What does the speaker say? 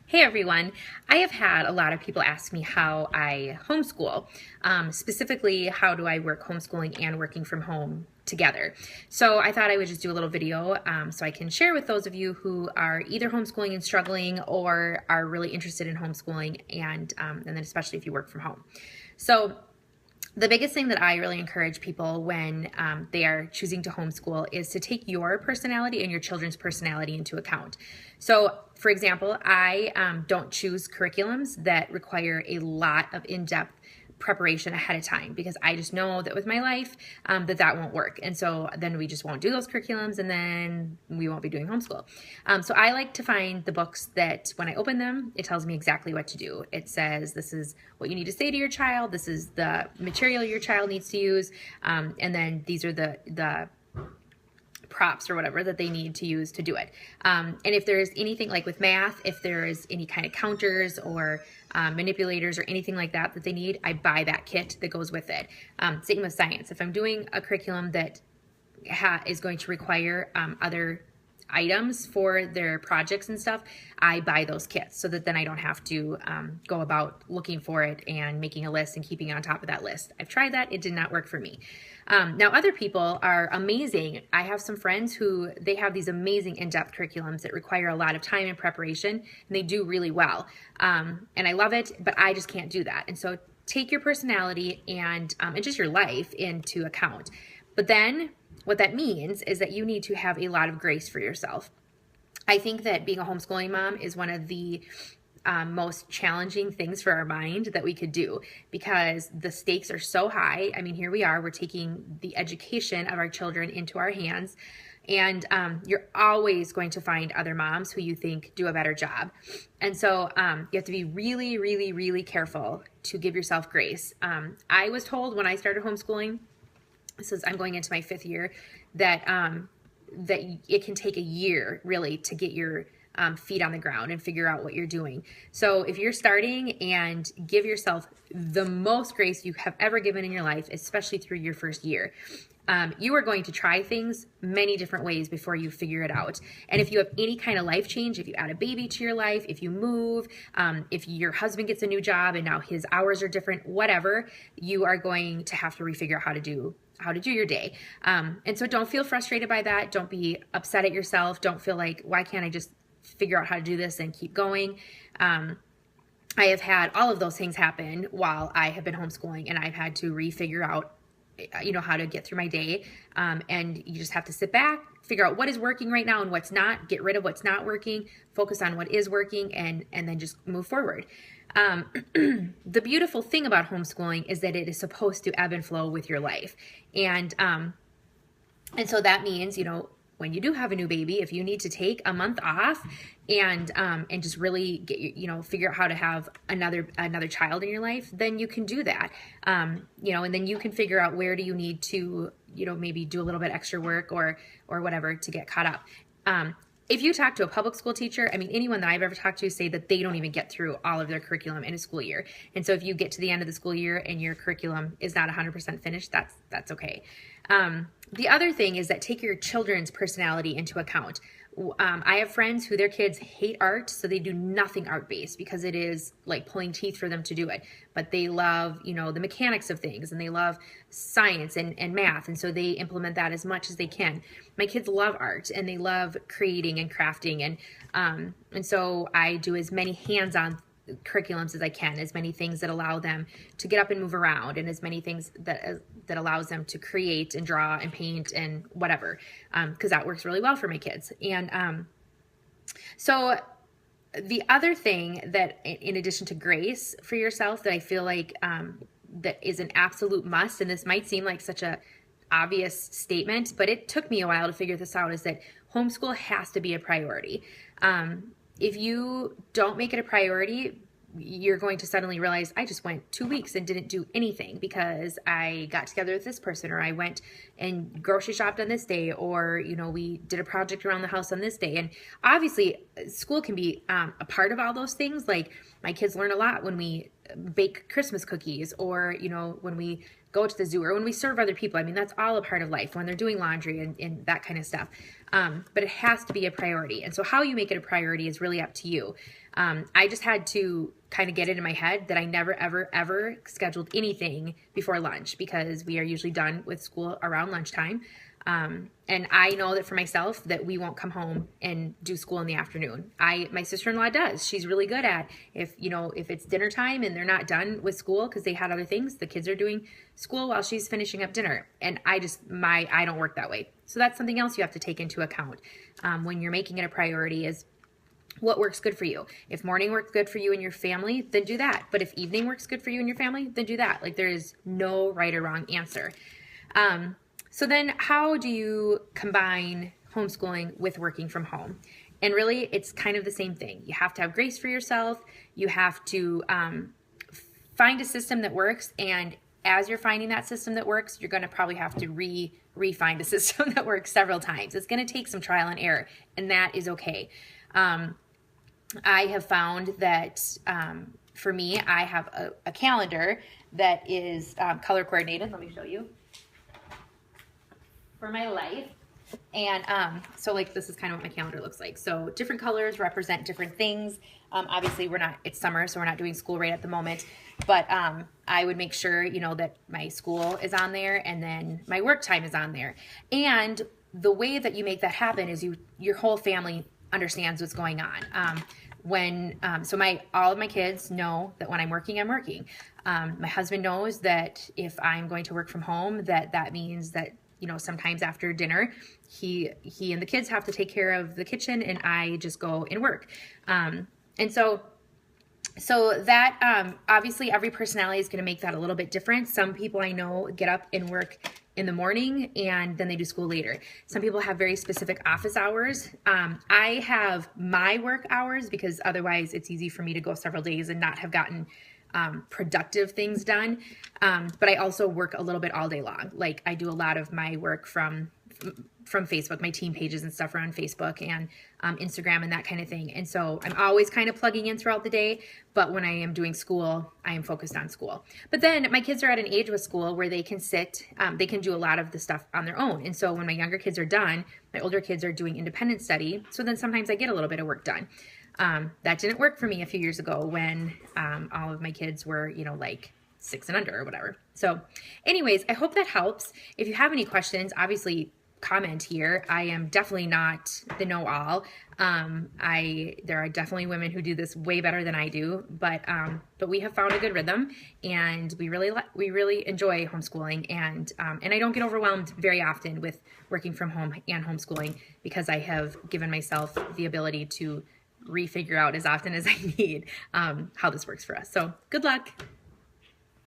Hey everyone, I have had a lot of people ask me how I homeschool. Specifically, how do I work homeschooling and working from home together? So I thought I would just do a little video so I can share with those of you who are either homeschooling and struggling or are really interested in homeschooling and then especially if you work from home. So the biggest thing that I really encourage people when they are choosing to homeschool is to take your personality and your children's personality into account. So, for example, I don't choose curriculums that require a lot of in-depth preparation ahead of time because I just know that with my life that won't work. And so then we just won't do those curriculums and then we won't be doing homeschool. So I like to find the books that when I open them, it tells me exactly what to do. It says this is what you need to say to your child. This is the material your child needs to use. And then these are the props or whatever that they need to use to do it. And if there's anything like with math, if there is any kind of counters or manipulators or anything like that that they need, I buy that kit that goes with it. Same with science. If I'm doing a curriculum that is going to require other items for their projects and stuff, I buy those kits so that then I don't have to go about looking for it and making a list and keeping on top of that list. I've tried that. It did not work for me. Now other people are amazing. I have some friends who they have these amazing in-depth curriculums that require a lot of time and preparation, and they do really well. And I love it, but I just can't do that. And so take your personality and just your life into account. But then what that means is that you need to have a lot of grace for yourself. I think that being a homeschooling mom is one of the most challenging things for our mind that we could do because the stakes are so high. I mean, here we are, we're taking the education of our children into our hands, and you're always going to find other moms who you think do a better job. And so you have to be really, really, really careful to give yourself grace. I was told when I started homeschooling, since I'm going into my 5th year, that that it can take a year really to get your feet on the ground and figure out what you're doing. So if you're starting, and give yourself the most grace you have ever given in your life, especially through your first year. You are going to try things many different ways before you figure it out. And if you have any kind of life change, if you add a baby to your life, if you move, if your husband gets a new job and now his hours are different, whatever, you are going to have to refigure out how to do your day. And so don't feel frustrated by that. Don't be upset at yourself. Don't feel like, why can't I just figure out how to do this and keep going? I have had all of those things happen while I have been homeschooling, and I've had to refigure out how to get through my day. And you just have to sit back, figure out what is working right now and what's not, get rid of what's not working, focus on what is working, and then just move forward. The beautiful thing about homeschooling is that it is supposed to ebb and flow with your life. And so that means, when you do have a new baby, if you need to take a month off and just really get, figure out how to have another child in your life, then you can do that. And then you can figure out where do you need to, maybe do a little bit extra work or whatever to get caught up. If you talk to a public school teacher, I mean, anyone that I've ever talked to say that they don't even get through all of their curriculum in a school year. And so if you get to the end of the school year and your curriculum is not 100% finished, that's okay. The other thing is that take your children's personality into account. I have friends who their kids hate art, so they do nothing art-based because it is like pulling teeth for them to do it. But they love, the mechanics of things, and they love science and math, and so they implement that as much as they can. My kids love art, and they love creating and crafting, and so I do as many hands-on curriculums as I can, as many things that allow them to get up and move around, and as many things that allows them to create and draw and paint and whatever, because that works really well for my kids. And so the other thing that, in addition to grace for yourself, that I feel like that is an absolute must, and this might seem like such a obvious statement, but it took me a while to figure this out, is that homeschool has to be a priority. If you don't make it a priority, you're going to suddenly realize, I just went 2 weeks and didn't do anything because I got together with this person, or I went and grocery shopped on this day, or, we did a project around the house on this day. And obviously school can be a part of all those things. Like my kids learn a lot when we bake Christmas cookies, or, when we go to the zoo, or when we serve other people. I mean, that's all a part of life, when they're doing laundry and that kind of stuff. But it has to be a priority. And so how you make it a priority is really up to you. I just had to kind of get it in my head that I never, ever, ever scheduled anything before lunch, because we are usually done with school around lunchtime. And I know that for myself that we won't come home and do school in the afternoon. My sister-in-law does. She's really good at, if it's dinner time and they're not done with school because they had other things, the kids are doing school while she's finishing up dinner. And I don't work that way. So that's something else you have to take into account when you're making it a priority, is what works good for you. If morning works good for you and your family, then do that. But if evening works good for you and your family, then do that. Like, there is no right or wrong answer. So then how do you combine homeschooling with working from home? And really, it's kind of the same thing. You have to have grace for yourself. You have to find a system that works. And as you're finding that system that works, you're going to probably have to re-find a system that works several times. It's going to take some trial and error, and that is okay. I have found that for me, I have a calendar that is color coordinated. Let me show you. For my life. And so like, this is kind of what my calendar looks like. So different colors represent different things. Obviously it's summer, so we're not doing school right at the moment, but I would make sure, that my school is on there, and then my work time is on there. And the way that you make that happen is your whole family understands what's going on. All of my kids know that when I'm working, I'm working. My husband knows that if I'm going to work from home, that means that, sometimes after dinner, he and the kids have to take care of the kitchen, and I just go and work. And so that, obviously every personality is going to make that a little bit different. Some people I know get up and work in the morning and then they do school later. Some people have very specific office hours. I have my work hours because otherwise it's easy for me to go several days and not have gotten productive things done. But I also work a little bit all day long. Like, I do a lot of my work from Facebook. My team pages and stuff are on Facebook and Instagram and that kind of thing. And so I'm always kind of plugging in throughout the day. But when I am doing school, I am focused on school. But then my kids are at an age with school where they can they can do a lot of the stuff on their own. And so when my younger kids are done, my older kids are doing independent study. So then sometimes I get a little bit of work done. That didn't work for me a few years ago when all of my kids were, like 6 and under or whatever. So anyways, I hope that helps. If you have any questions, obviously comment here. I am definitely not the know-all. There are definitely women who do this way better than I do, but we have found a good rhythm, and we really enjoy homeschooling, and I don't get overwhelmed very often with working from home and homeschooling, because I have given myself the ability to refigure out as often as I need how this works for us. So good luck.